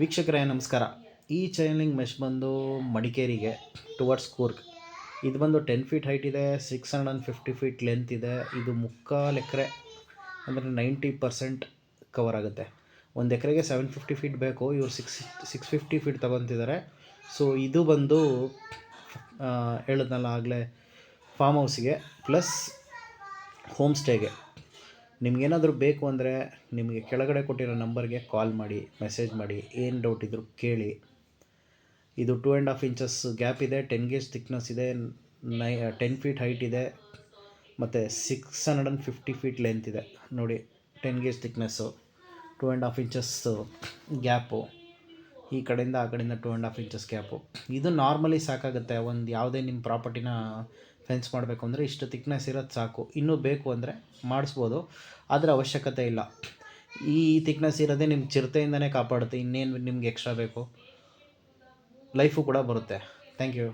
ವೀಕ್ಷಕರೇ ನಮಸ್ಕಾರ. ಈ ಚೈನ್ಲಿಂಗ್ ಮೆಶ್ ಬಂದು ಮಡಿಕೇರಿಗೆ ಟುವರ್ಡ್ಸ್ ಕೂರ್ಗ್. ಇದು ಬಂದು 10 ಫೀಟ್ ಹೈಟ್ ಇದೆ, 650 ಫೀಟ್ ಲೆಂತ್ ಇದೆ. ಇದು 3/4 ಎಕರೆ ಅಂದರೆ 90% ಕವರ್ ಆಗುತ್ತೆ. 1 ಎಕರೆಗೆ 750 ಫೀಟ್ ಬೇಕು, ಇವರು 650 ಫೀಟ್ ತಗೊತಿದ್ದಾರೆ. ಸೊ ಇದು ಬಂದು ಹೇಳಿದ್ನಲ್ಲ ಆಗಲೇ, ಫಾರ್ಮ್ ಹೌಸಿಗೆ ಪ್ಲಸ್ ಹೋಮ್ ಸ್ಟೇಗೆ. ನಿಮಗೇನಾದರೂ ಬೇಕು ಅಂದರೆ ನಿಮಗೆ ಕೆಳಗಡೆ ಕೊಟ್ಟಿರೋ ನಂಬರ್ಗೆ ಕಾಲ್ ಮಾಡಿ, ಮೆಸೇಜ್ ಮಾಡಿ, ಏನು ಡೌಟ್ ಇದ್ದರೂ ಕೇಳಿ. ಇದು 2.5 ಇಂಚಸ್ ಗ್ಯಾಪ್ ಇದೆ, 10 ಗೇಜ್ ಥಿಕ್ನೆಸ್ ಇದೆ, 10 ಫೀಟ್ ಹೈಟ್ ಇದೆ ಮತ್ತು 650 ಫೀಟ್ ಲೆಂತ್ ಇದೆ. ನೋಡಿ, 10 ಗೇಜ್ ಥಿಕ್ನೆಸ್ಸು, 2.5 ಇಂಚಸ್ ಗ್ಯಾಪು, ಈ ಕಡೆಯಿಂದ ಆ ಕಡೆಯಿಂದ 2.5 ಇಂಚಸ್ ಗ್ಯಾಪು. ಇದು ನಾರ್ಮಲಿ ಸಾಕಾಗುತ್ತೆ. ಒಂದು ಯಾವುದೇ ನಿಮ್ಮ ಪ್ರಾಪರ್ಟಿನ ಫೆನ್ಸ್ ಮಾಡಬೇಕು ಅಂದರೆ ಇಷ್ಟು ಥಿಕ್ನೆಸ್ ಇರೋದು ಸಾಕು. ಇನ್ನೂ ಬೇಕು ಅಂದರೆ ಮಾಡಿಸ್ಬೋದು, ಆದರೆ ಅವಶ್ಯಕತೆ ಇಲ್ಲ. ಈ ಥಿಕ್ನೆಸ್ ಇರೋದೇ ನಿಮ್ಮ ಚಿರತೆಯಿಂದನೇ ಕಾಪಾಡುತ್ತೆ. ಇನ್ನೇನು ನಿಮ್ಗೆ ಎಕ್ಸ್ಟ್ರಾ ಬೇಕು, ಲೈಫು ಕೂಡ ಬರುತ್ತೆ. Thank you.